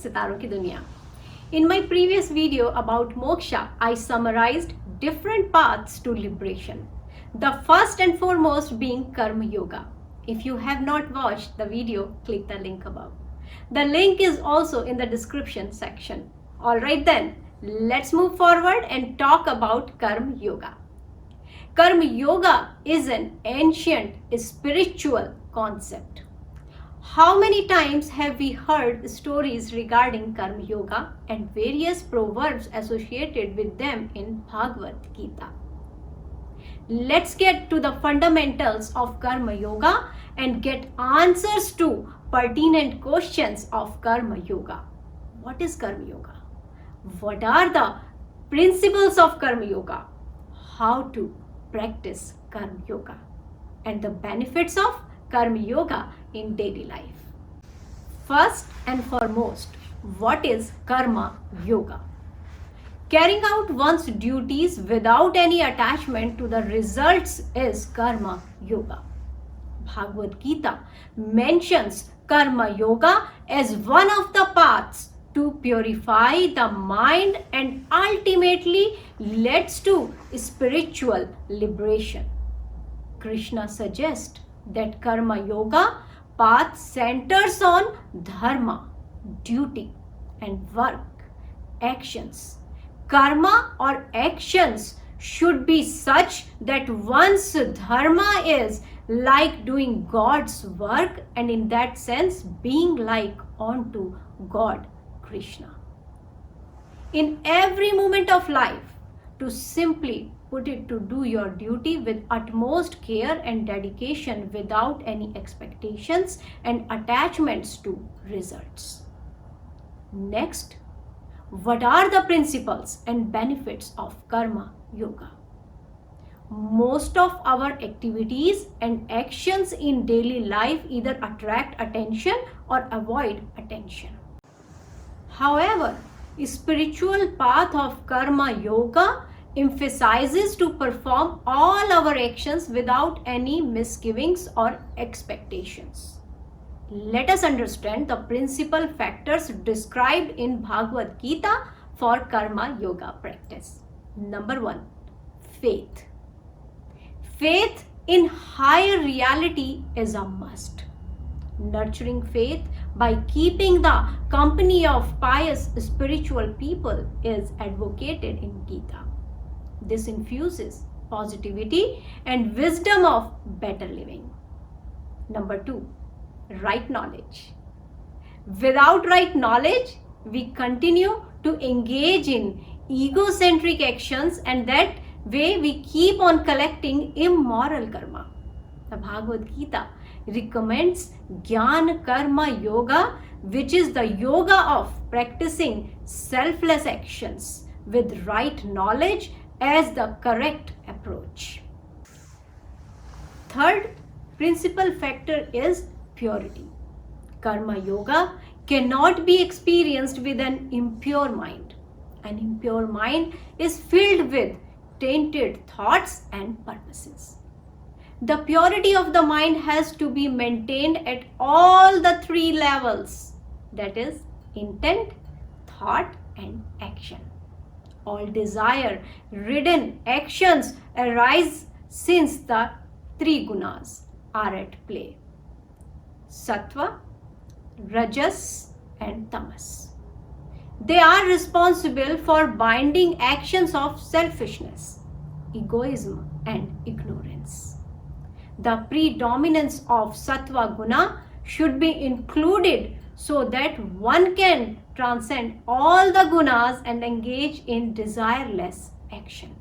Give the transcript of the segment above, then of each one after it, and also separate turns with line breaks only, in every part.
सितारों की दुनिया. In my previous video about moksha, I summarized different paths to liberation. The first and foremost being Karma Yoga. If you have not watched the video, click the link above. The link is also in the description section. Alright then, let's move forward and talk about Karma Yoga. Karma Yoga is an ancient spiritual concept. How many times have we heard stories regarding Karma Yoga and various proverbs associated with them in Bhagavad Gita? Let's get to the fundamentals of Karma Yoga and get answers to pertinent questions of Karma Yoga. What is Karma Yoga? What are the principles of Karma Yoga? How to practice Karma Yoga and the benefits of Karma Yoga in daily life. First and foremost, what is Karma Yoga? Carrying out one's duties without any attachment to the results is Karma Yoga. Bhagavad Gita mentions Karma Yoga as one of the paths to purify the mind and ultimately leads to spiritual liberation. Krishna suggests that Karma Yoga path centers on dharma, duty, and work, actions. Karma or actions should be such that one's dharma is like doing God's work and in that sense being like unto God, Krishna. In every moment of life, to simply put it to do your duty with utmost care and dedication without any expectations and attachments to results. Next, what are the principles and benefits of Karma Yoga? Most of our activities and actions in daily life either attract attention or avoid attention. However, spiritual path of Karma Yoga emphasizes to perform all our actions without any misgivings or expectations. Let us understand the principal factors described in Bhagavad Gita for Karma Yoga practice. Number 1, faith. Faith in higher reality is a must. Nurturing faith by keeping the company of pious spiritual people is advocated in Gita. This infuses positivity and wisdom of better living. Number 2, right knowledge. Without right knowledge, we continue to engage in egocentric actions and that way we keep on collecting immoral karma. The Bhagavad Gita recommends Jnana Karma Yoga, which is the yoga of practicing selfless actions with right knowledge as the correct approach. Third principal factor is purity. Karma Yoga cannot be experienced with an impure mind. An impure mind is filled with tainted thoughts and purposes. The purity of the mind has to be maintained at all the 3 levels, that is, intent, thought, and action. All desire-ridden actions arise since the 3 gunas are at play: sattva, rajas, and tamas. They are responsible for binding actions of selfishness, egoism, and ignorance. The predominance of sattva guna should be included so that one can transcend all the gunas and engage in desireless action.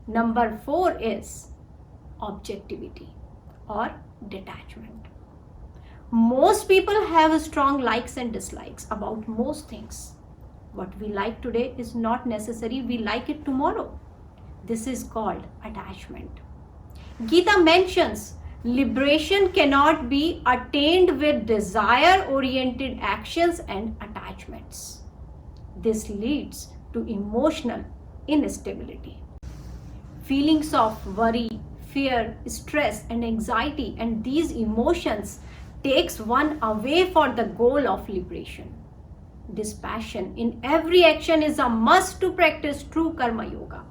Number 4 is objectivity or detachment. Most people have strong likes and dislikes about most things. What we like today is not necessary we like it tomorrow. This is called attachment. Gita mentions liberation cannot be attained with desire-oriented actions and attachments. This leads to emotional instability. Feelings of worry, fear, stress, and anxiety, and these emotions takes one away for the goal of liberation. Dispassion in every action is a must to practice true Karma Yoga.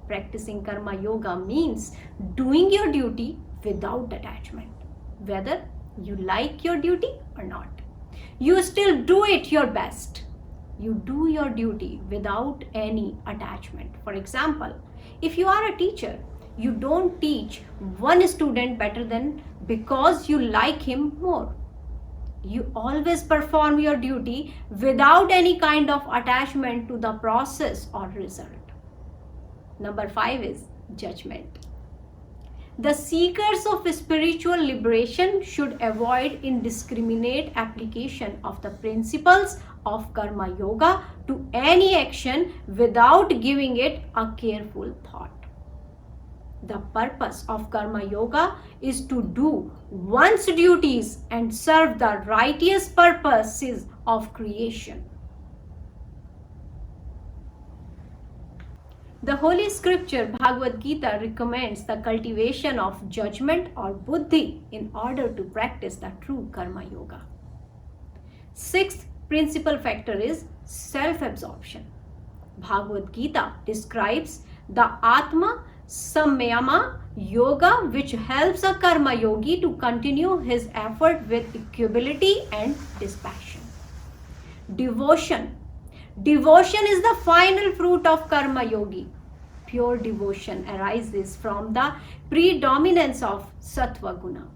Practicing Karma Yoga means doing your duty without attachment, whether you like your duty or not. You still do it your best. You do your duty without any attachment. For example, if you are a teacher, you don't teach one student better than because you like him more. You always perform your duty without any kind of attachment to the process or result. Number 5 is judgment. The seekers of spiritual liberation should avoid indiscriminate application of the principles of Karma Yoga to any action without giving it a careful thought. The purpose of Karma Yoga is to do one's duties and serve the righteous purposes of creation. The Holy Scripture Bhagavad Gita recommends the cultivation of judgment or buddhi in order to practice the true Karma Yoga. Sixth principal factor is self-absorption. Bhagavad Gita describes the Atma Samyama Yoga, which helps a Karma Yogi to continue his effort with equability and dispassion. Devotion. Devotion is the final fruit of Karma Yogi. Pure devotion arises from the predominance of Sattva Guna,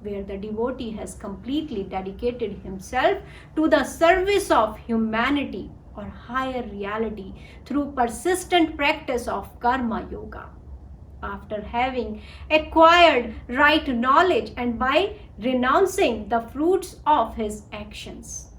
where the devotee has completely dedicated himself to the service of humanity or higher reality through persistent practice of Karma Yoga. After having acquired right knowledge and by renouncing the fruits of his actions,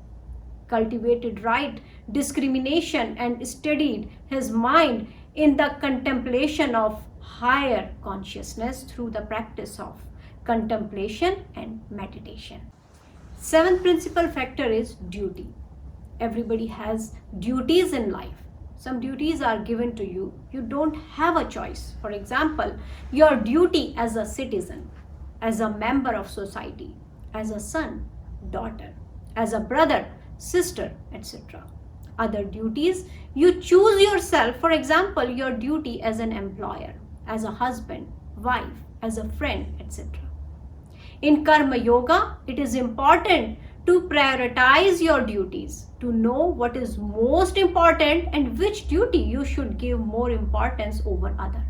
cultivated right discrimination and steadied his mind in the contemplation of higher consciousness through the practice of contemplation and meditation. Seventh principal factor is duty. Everybody has duties in life. Some duties are given to you. You don't have a choice. For example, your duty as a citizen, as a member of society, as a son, daughter, as a brother, sister, etc. Other duties, you choose yourself. For example, your duty as an employer, as a husband, wife, as a friend, etc. In Karma Yoga, it is important to prioritize your duties, to know what is most important and which duty you should give more importance over other.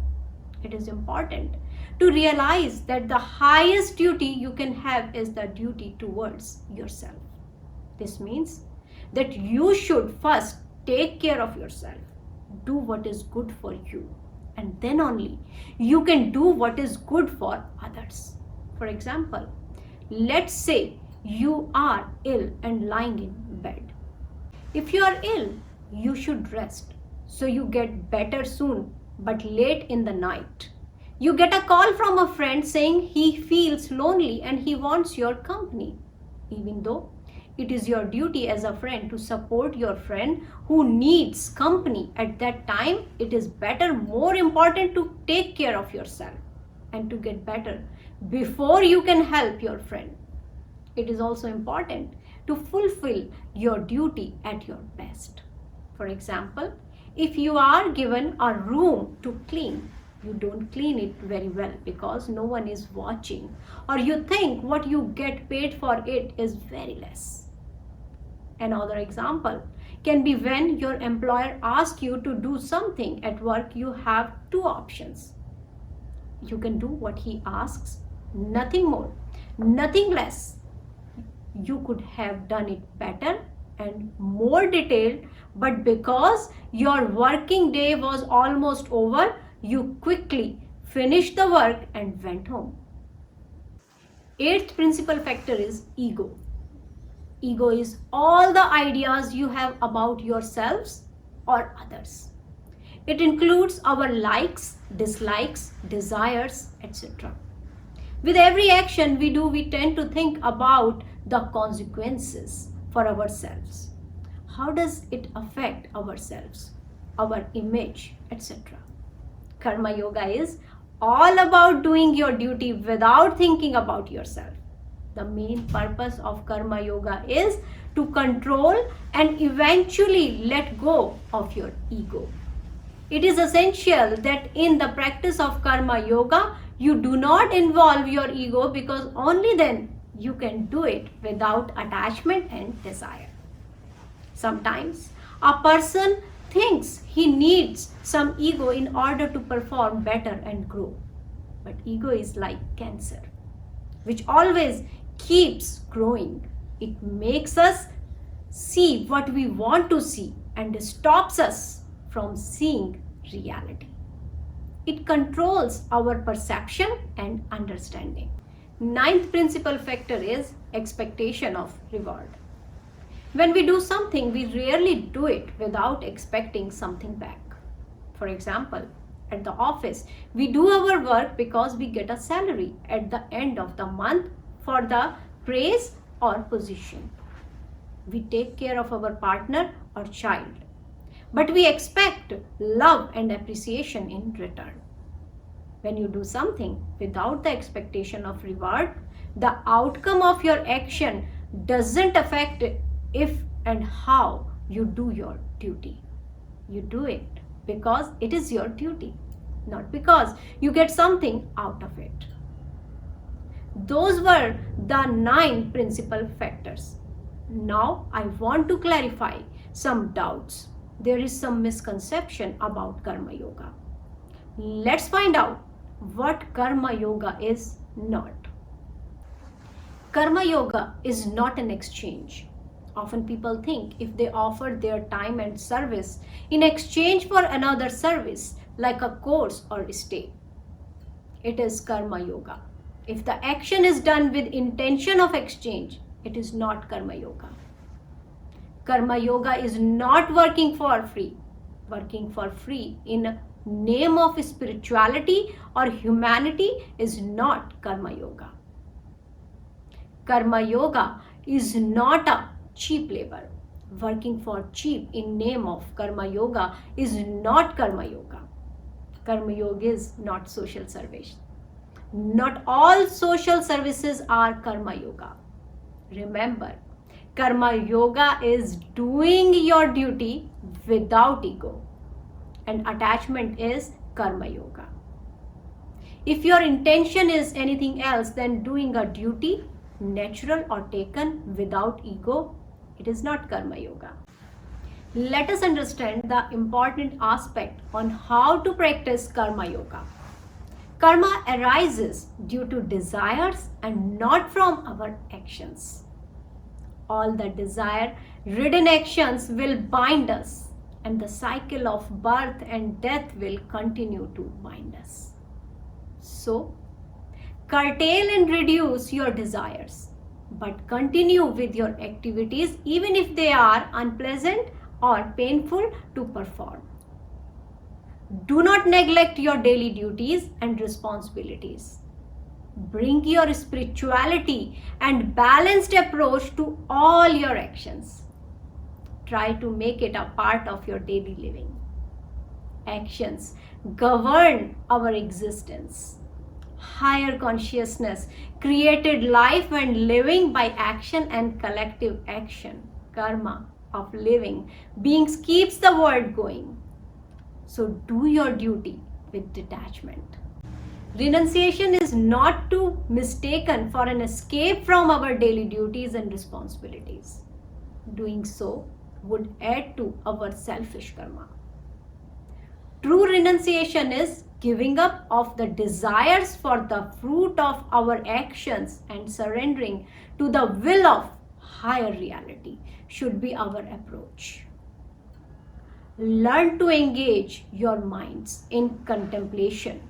It is important to realize that the highest duty you can have is the duty towards yourself. This means that you should first take care of yourself, do what is good for you, and then only you can do what is good for others. For example, let's say you are ill and lying in bed. If you are ill, you should rest so you get better soon, but late in the night. You get a call from a friend saying he feels lonely and he wants your company. Even though it is your duty as a friend to support your friend who needs company at that time, it is better, more important to take care of yourself and to get better before you can help your friend. It is also important to fulfill your duty at your best. For example, if you are given a room to clean, you don't clean it very well because no one is watching, or you think what you get paid for it is very less. Another example can be when your employer asks you to do something at work. You have two options. You can do what he asks, nothing more, nothing less. You could have done it better and more detailed, but because your working day was almost over, you quickly finished the work and went home. Eighth principal factor is ego. Ego is all the ideas you have about yourselves or others. It includes our likes, dislikes, desires, etc. With every action we do, we tend to think about the consequences for ourselves. How does it affect ourselves, our image, etc.? Karma Yoga is all about doing your duty without thinking about yourself. The main purpose of Karma Yoga is to control and eventually let go of your ego. It is essential that in the practice of Karma Yoga, you do not involve your ego, because only then you can do it without attachment and desire. Sometimes a person thinks he needs some ego in order to perform better and grow. But ego is like cancer, which always keeps growing. It makes us see what we want to see and stops us from seeing reality. It controls our perception and understanding. Ninth principal factor is expectation of reward. When we do something, we rarely do it without expecting something back. For example, at the office, we do our work because we get a salary at the end of the month for the praise or position. We take care of our partner or child, but we expect love and appreciation in return. When you do something without the expectation of reward, the outcome of your action doesn't affect if and how you do your duty. You do it because it is your duty, not because you get something out of it. Those were the 9 principal factors. Now I want to clarify some doubts. There is some misconception about Karma Yoga. Let's find out what Karma Yoga is not. Karma Yoga is not an exchange. Often people think if they offer their time and service in exchange for another service, like a course or stay, it is Karma Yoga. If the action is done with intention of exchange, it is not Karma Yoga. Karma Yoga is not working for free. Working for free in name of spirituality or humanity is not Karma Yoga. Karma Yoga is not a cheap labor. Working for cheap in name of Karma Yoga is not Karma Yoga. Karma Yoga is not social service. Not all social services are Karma Yoga. Remember, Karma Yoga is doing your duty without ego, and attachment is Karma Yoga. If your intention is anything else than doing a duty, natural or taken without ego, it is not Karma Yoga. Let us understand the important aspect on how to practice Karma Yoga. Karma arises due to desires and not from our actions. All the desire-ridden actions will bind us, and the cycle of birth and death will continue to bind us. So, curtail and reduce your desires, but continue with your activities even if they are unpleasant or painful to perform. Do not neglect your daily duties and responsibilities. Bring your spirituality and balanced approach to all your actions. Try to make it a part of your daily living. Actions govern our existence. Higher consciousness created life and living by action and collective action. Karma of living beings keeps the world going. So do your duty with detachment. Renunciation is not to mistaken for an escape from our daily duties and responsibilities. Doing so would add to our selfish karma. True renunciation is giving up of the desires for the fruit of our actions and surrendering to the will of higher reality should be our approach. Learn to engage your minds in contemplation.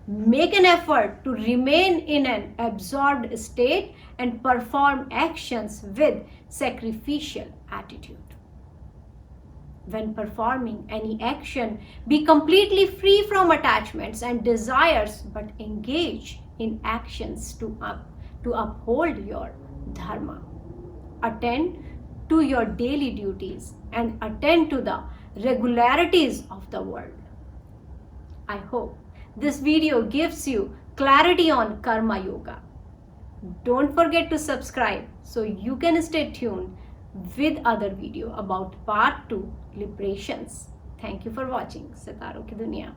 Make an effort to remain in an absorbed state and perform actions with sacrificial attitude. When performing any action, be completely free from attachments and desires, but engage in actions to uphold your dharma. Attend to your daily duties and attend to the regularities of the world. I hope this video gives you clarity on Karma Yoga. Don't forget to subscribe so you can stay tuned with other video about part 2 liberations. Thank you for watching Sitaron Ki Duniya.